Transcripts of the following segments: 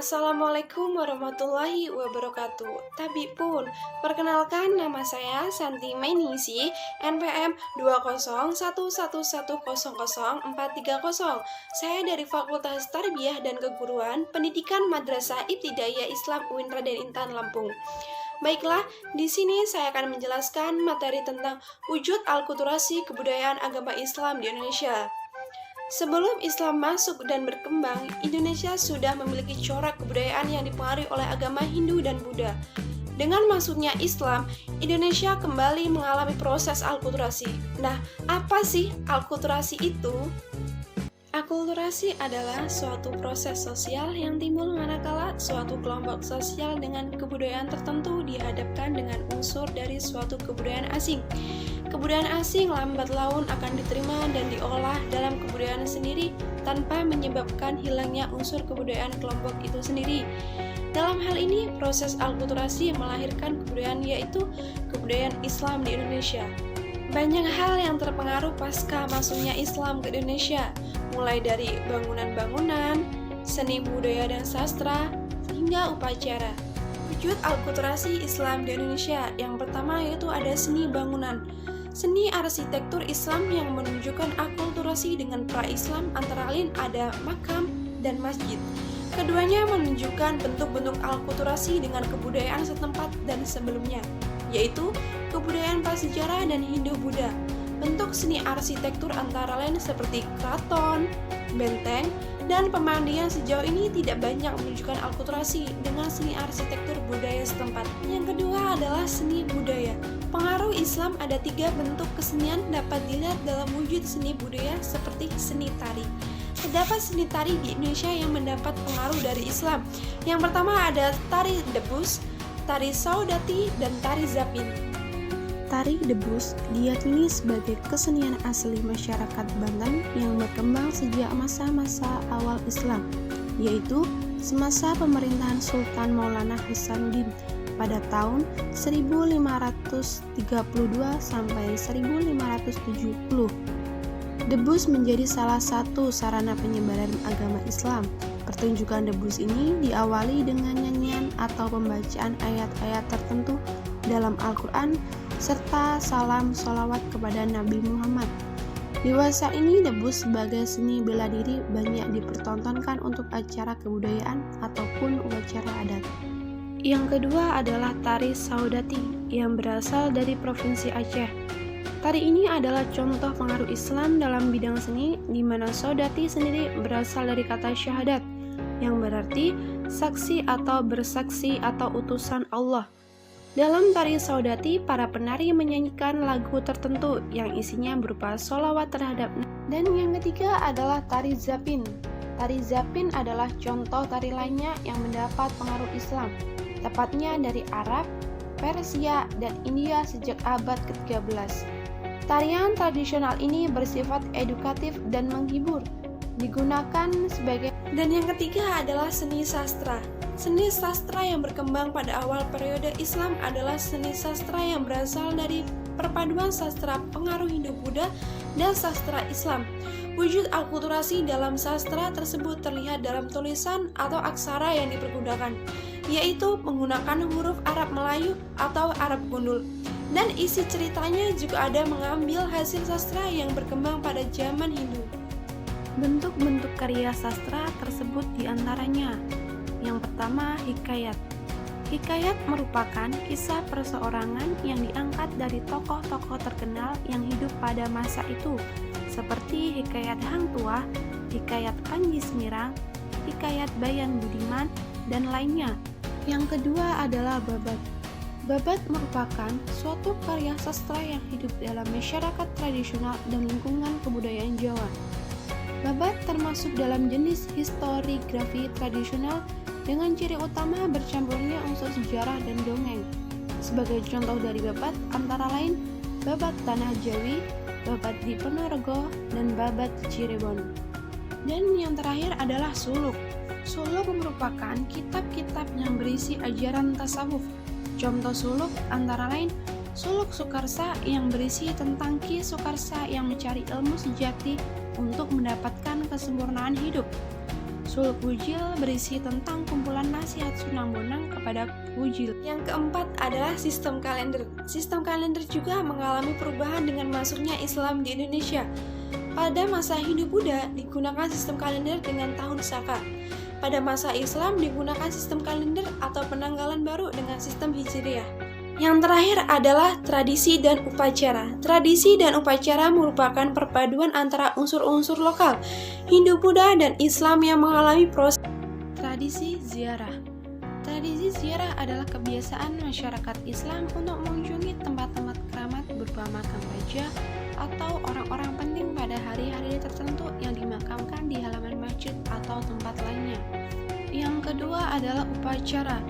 Assalamualaikum warahmatullahi wabarakatuh. Tabi pun, perkenalkan nama saya Santi Mainisi, NPM 20111100430. Saya dari Fakultas Tarbiyah dan Keguruan Pendidikan Madrasah Ibtidaiyah Islam UIN Raden Intan Lampung. Baiklah, di sini saya akan menjelaskan materi tentang wujud alkulturasi kebudayaan agama Islam di Indonesia. Sebelum Islam masuk dan berkembang, Indonesia sudah memiliki corak kebudayaan yang dipengaruhi oleh agama Hindu dan Buddha. Dengan masuknya Islam, Indonesia kembali mengalami proses alkulturasi. Nah, apa sih alkulturasi itu? Akulturasi adalah suatu proses sosial yang timbul manakala suatu kelompok sosial dengan kebudayaan tertentu dihadapkan dengan unsur dari suatu kebudayaan asing. Kebudayaan asing lambat laun akan diterima dan diolah dalam kebudayaan sendiri tanpa menyebabkan hilangnya unsur kebudayaan kelompok itu sendiri. Dalam hal ini, proses alkulturasi melahirkan kebudayaan yaitu kebudayaan Islam di Indonesia. Banyak hal yang terpengaruh pasca masuknya Islam ke Indonesia, mulai dari bangunan-bangunan, seni budaya dan sastra, hingga upacara. Wujud alkulturasi Islam di Indonesia yang pertama yaitu ada seni bangunan. Seni arsitektur Islam yang menunjukkan akulturasi dengan pra-Islam antara lain ada makam dan masjid. Keduanya menunjukkan bentuk-bentuk alkulturasi dengan kebudayaan setempat dan sebelumnya, yaitu kebudayaan prasejarah dan Hindu-Buddha. Bentuk seni arsitektur antara lain seperti keraton, benteng, dan pemandian sejauh ini tidak banyak menunjukkan alkulturasi dengan seni arsitektur budaya setempat. Yang kedua adalah seni budaya. Pengaruh Islam ada 3 bentuk kesenian dapat dilihat dalam wujud seni budaya seperti seni tari. Terdapat seni tari di Indonesia yang mendapat pengaruh dari Islam. Yang pertama ada tari debus, tari saudati, dan tari zapin. Tari debus diyakini sebagai kesenian asli masyarakat Banten yang berkembang sejak masa-masa awal Islam, yaitu semasa pemerintahan Sultan Maulana Hasanuddin pada tahun 1532 sampai 1570. Debus menjadi salah satu sarana penyebaran agama Islam. Pertunjukan debus ini diawali dengan nyanyian atau pembacaan ayat-ayat tertentu dalam Al-Quran serta salam sholawat kepada Nabi Muhammad. Dewasa ini debus sebagai seni bela diri banyak dipertontonkan untuk acara kebudayaan ataupun upacara adat. Yang kedua adalah tari saudati yang berasal dari Provinsi Aceh. Tari ini adalah contoh pengaruh Islam dalam bidang seni di mana saudati sendiri berasal dari kata syahadat yang berarti saksi atau bersaksi atau utusan Allah. Dalam tari saudati, para penari menyanyikan lagu tertentu yang isinya berupa sholawat terhadap Nabi. Dan yang ketiga adalah tari zapin. Tari zapin adalah contoh tari lainnya yang mendapat pengaruh Islam, tepatnya dari Arab, Persia, dan India sejak abad ke-13. Tarian tradisional ini bersifat edukatif dan menghibur, digunakan sebagai. Dan yang ketiga adalah seni sastra. Seni sastra yang berkembang pada awal periode Islam adalah seni sastra yang berasal dari perpaduan sastra pengaruh Hindu-Buddha dan sastra Islam. Wujud akulturasi dalam sastra tersebut terlihat dalam tulisan atau aksara yang dipergunakan, yaitu menggunakan huruf Arab Melayu atau Arab Gundul. Dan isi ceritanya juga ada mengambil hasil sastra yang berkembang pada zaman Hindu. Bentuk-bentuk karya sastra tersebut diantaranya: yang pertama, hikayat. Hikayat merupakan kisah perseorangan yang diangkat dari tokoh-tokoh terkenal yang hidup pada masa itu, seperti hikayat Hang Tuah, hikayat Panji Semirang, hikayat Bayan Budiman, dan lainnya. Yang kedua adalah babat. Babat merupakan suatu karya sastra yang hidup dalam masyarakat tradisional dan lingkungan kebudayaan Jawa. Babat termasuk dalam jenis historiografi tradisional dengan ciri utama bercampurnya unsur sejarah dan dongeng. Sebagai contoh dari babat antara lain babat Tanah Jawi, babat di Ponorogo, dan babat Cirebon. Dan yang terakhir adalah suluk. Suluk merupakan kitab-kitab yang berisi ajaran tasawuf. Contoh suluk antara lain Suluk Sukarsa yang berisi tentang Ki Sukarsa yang mencari ilmu sejati untuk mendapatkan kesempurnaan hidup. Suluk Bujil berisi tentang kumpulan nasihat Sunang Bonang kepada Bujil. Yang keempat adalah sistem kalender. Sistem kalender juga mengalami perubahan dengan masuknya Islam di Indonesia. Pada masa Hindu-Buddha digunakan sistem kalender dengan tahun Saka. Pada masa Islam digunakan sistem kalender atau penanggalan baru dengan sistem Hijriah. Yang terakhir adalah tradisi dan upacara. Tradisi dan upacara merupakan perpaduan antara unsur-unsur lokal Hindu, Buddha, dan Islam yang mengalami proses. Tradisi ziarah. Tradisi ziarah adalah kebiasaan masyarakat Islam untuk mengunjungi tempat-tempat keramat berupa makam raja atau orang-orang penting pada hari-hari tertentu yang dimakamkan di halaman masjid atau tempat lainnya. Yang kedua adalah upacara.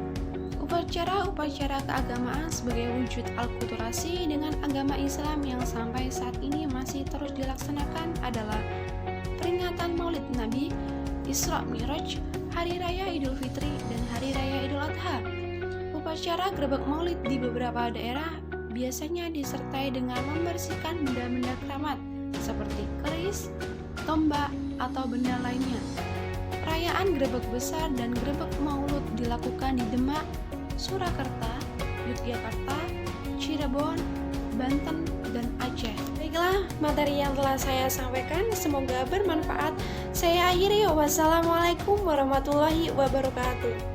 Upacara keagamaan sebagai wujud alkulturasi dengan agama Islam yang sampai saat ini masih terus dilaksanakan adalah peringatan Maulid Nabi, Isra Mi'raj, Hari Raya Idul Fitri, dan Hari Raya Idul Adha. Upacara Grebek Maulid di beberapa daerah biasanya disertai dengan membersihkan benda-benda keramat seperti keris, tombak, atau benda lainnya. Perayaan Grebek Besar dan Grebek Maulud dilakukan di Demak, Surakarta, Yogyakarta, Cirebon, Banten, dan Aceh. Baiklah, materi yang telah saya sampaikan semoga bermanfaat. Saya akhiri, wassalamualaikum warahmatullahi wabarakatuh.